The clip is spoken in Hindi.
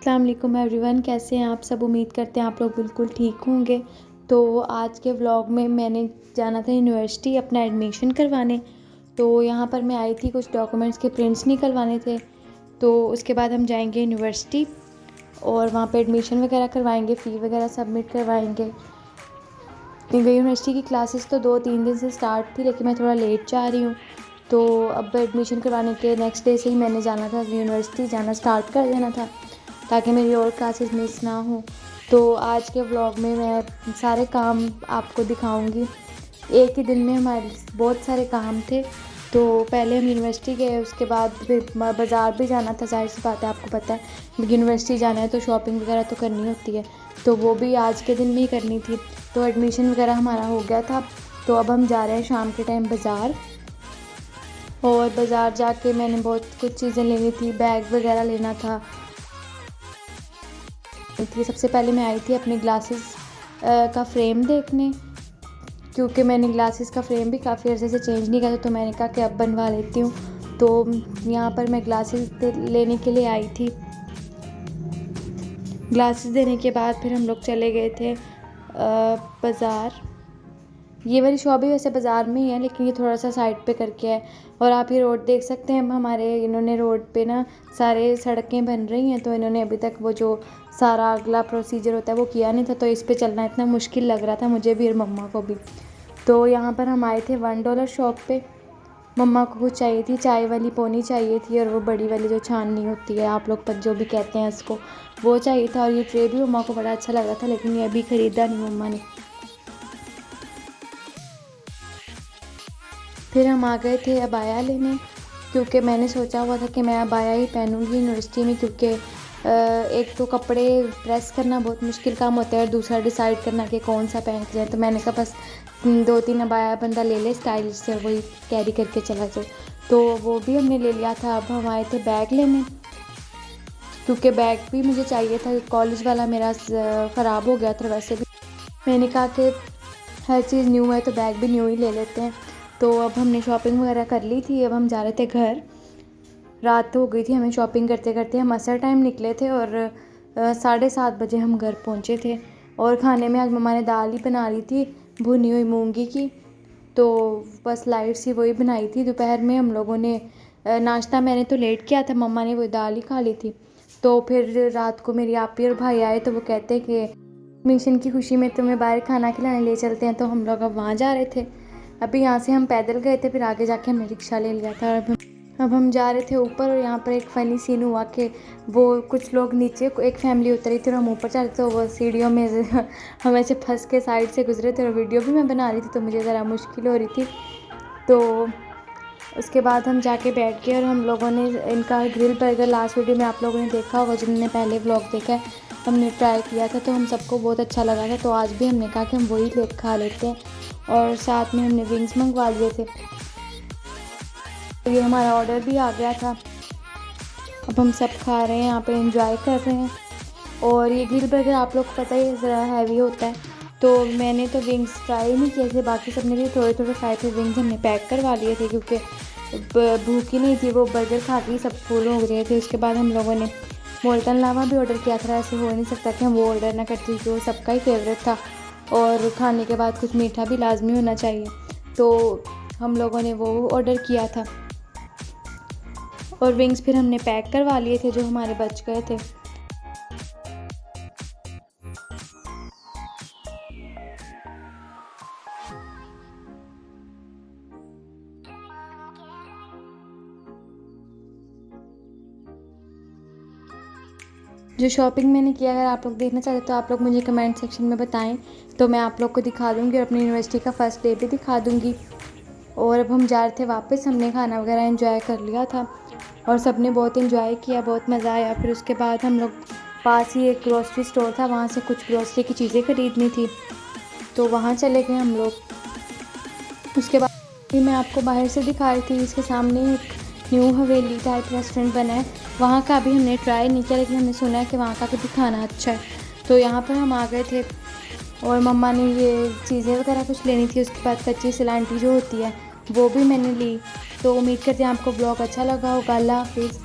अस्सलाम वालेकुम एवरीवन, कैसे हैं आप सब। उम्मीद करते हैं आप लोग बिल्कुल ठीक होंगे। तो आज के व्लॉग में मैंने जाना था यूनिवर्सिटी अपना एडमिशन करवाने। तो यहाँ पर मैं आई थी, कुछ डॉक्यूमेंट्स के प्रिंट्स निकलवाने थे। तो उसके बाद हम जाएंगे यूनिवर्सिटी और वहाँ पे एडमिशन वगैरह करवाएंगे, फ़ी वगैरह सबमिट करवाएंगे। यूनिवर्सिटी की क्लासेस तो 2-3 दिन से स्टार्ट थी, लेकिन मैं थोड़ा लेट जा रही हूँ। तो अब एडमिशन करवाने के नेक्स्ट डे से ही मैंने जाना था, यूनिवर्सिटी जाना स्टार्ट कर देना था ताकि मेरी और क्लासेस मिस ना हो। तो आज के व्लॉग में मैं सारे काम आपको दिखाऊंगी। एक ही दिन में हमारे बहुत सारे काम थे। तो पहले हम यूनिवर्सिटी गए, उसके बाद फिर बाज़ार भी जाना था। जाहिर सी बात है, आपको पता है यूनिवर्सिटी जाना है तो शॉपिंग वगैरह तो करनी होती है, तो वो भी आज के दिन में ही करनी थी। तो एडमिशन वगैरह हमारा हो गया था। तो अब हम जा रहे हैं शाम के टाइम बाज़ार। और बाज़ार जाके मैंने बहुत कुछ चीज़ें लेनी थी, बैग वगैरह लेना था। सबसे पहले मैं आई थी अपने ग्लासेस का फ्रेम देखने, क्योंकि मैंने ग्लासेस का फ्रेम भी काफ़ी अर्से से चेंज नहीं किया था। तो मैंने कहा कि अब बनवा लेती हूँ। तो यहाँ पर मैं ग्लासेस लेने के लिए आई थी। ग्लासेस देने के बाद फिर हम लोग चले गए थे बाज़ार। ये वाली शॉप भी वैसे बाज़ार में ही है, लेकिन ये थोड़ा सा साइड पे करके है। और आप ये रोड देख सकते हैं, हमारे इन्होंने रोड पे ना सारे सड़कें बन रही हैं, तो इन्होंने अभी तक वो जो सारा अगला प्रोसीजर होता है वो किया नहीं था। तो इस पे चलना इतना मुश्किल लग रहा था मुझे भी और मम्मा को भी। तो यहाँ पर हम आए थे $1 शॉप पे। मम्मा को कुछ चाहिए थी, चाय वाली पोनी चाहिए थी, और वो बड़ी वाली जो छाननी होती है, आप लोग जो भी कहते हैं उसको, वो चाहिए था। और ये ट्रे भी मम्मा को बड़ा अच्छा लग रहा था, लेकिन ये अभी ख़रीदा नहीं मम्मा ने। फिर हम आ गए थे अबाया लेने, क्योंकि मैंने सोचा हुआ था कि मैं अबाया ही पहनूंगी यूनिवर्सिटी में, क्योंकि एक तो कपड़े प्रेस करना बहुत मुश्किल काम होता है, और दूसरा डिसाइड करना कि कौन सा पहन के जाए। तो मैंने कहा बस 2-3 अबाया बंदा ले ले स्टाइलिश से, वही कैरी करके चला जाए। तो वो भी हमने ले लिया था। अब हम आए थे बैग लेने, क्योंकि बैग भी मुझे चाहिए था। कॉलेज वाला मेरा ख़राब हो गया था वैसे भी। मैंने कहा कि हर चीज़ न्यू है तो बैग भी न्यू ही ले लेते हैं। तो अब हमने शॉपिंग वगैरह कर ली थी, अब हम जा रहे थे घर। रात हो गई थी हमें शॉपिंग करते करते। हम असर टाइम निकले थे और 7:30 बजे हम घर पहुंचे थे। और खाने में आज मम्मा ने दाल ही बना ली थी, भुनी हुई मूंगी की। तो बस लाइट सी वही बनाई थी। दोपहर में हम लोगों ने नाश्ता मैंने तो लेट किया था, मम्मा ने वो दाल ही खा ली थी। तो फिर रात को मेरी आपी और भाई आए, तो वो कहते कि मिशन की खुशी में तुम्हें बाहर खाना खिलाने ले चलते हैं। तो हम लोग अब वहाँ जा रहे थे। अभी यहाँ से हम पैदल गए थे, फिर आगे जाके हमने रिक्शा ले लिया था। अब हम जा रहे थे ऊपर, और यहाँ पर एक फ़नी सीन हुआ कि वो कुछ लोग नीचे, एक फैमिली उतरी थी और हम ऊपर जा रहे थे। तो वो सीढ़ियों में हम ऐसे फंस के साइड से गुजरे थे, और वीडियो भी मैं बना रही थी, तो मुझे ज़रा मुश्किल हो रही थी। तो उसके बाद हम जाके बैठ गए, और हम लोगों ने इनका ग्रिल बर्गर लास्ट वीडियो में आप लोगों ने देखा होगा, जिन्होंने पहले व्लॉग देखा है, हमने ट्राई किया था। तो हम सबको बहुत अच्छा लगा था। तो आज भी हमने कहा कि हम वही खा लेते हैं, और साथ में हमने विंग्स मंगवा लिए थे। तो ये हमारा ऑर्डर भी आ गया था। अब हम सब खा रहे हैं, यहाँ पे एंजॉय कर रहे हैं। और ये ग्रिल बर्गर आप लोग को पता ही है ज़रा हैवी होता है, तो मैंने तो विंग्स ट्राई नहीं किए थे, बाकी सबने भी थोड़े थोड़े खाए थे। विंग्स हमने पैक करवा लिए थे, क्योंकि भूख ही नहीं थी, वो बर्गर खा के सब फुल हो गए थे। उसके बाद हम लोगों ने मोल्टन लावा भी ऑर्डर किया था। ऐसे हो नहीं सकता कि हम वो ऑर्डर ना करते, क्योंकि वो सबका ही फेवरेट था, और खाने के बाद कुछ मीठा भी लाजमी होना चाहिए। तो हम लोगों ने वो ऑर्डर किया था, और विंग्स फिर हमने पैक करवा लिए थे जो हमारे बच गए थे। जो शॉपिंग मैंने किया, अगर आप लोग देखना चाहते तो आप लोग मुझे कमेंट सेक्शन में बताएं, तो मैं आप लोग को दिखा दूँगी, और अपनी यूनिवर्सिटी का फ़र्स्ट डे भी दिखा दूँगी। और अब हम जा रहे थे वापस। हमने खाना वगैरह एंजॉय कर लिया था, और सब ने बहुत एंजॉय किया, बहुत मज़ा आया। फिर उसके बाद हम लोग पास ही एक ग्रोसरी स्टोर था, वहाँ से कुछ ग्रोसरी की चीज़ें ख़रीदनी थी, तो वहाँ चले गए हम लोग। उसके बाद मैं आपको बाहर से दिखा रही थी, इसके सामने एक न्यू हवेली टाइप रेस्टोरेंट बना है। वहाँ का अभी हमने ट्राई नहीं किया, लेकिन हमने सुना है कि वहाँ का भी खाना अच्छा है। तो यहाँ पर हम आ गए थे, और मम्मा ने ये चीज़ें वगैरह कुछ लेनी थी। उसके बाद कच्ची सिलांटी जो होती है वो भी मैंने ली। तो उम्मीद करते हैं आपको ब्लॉग अच्छा लगा होगा। अल्लाह हाफिज़।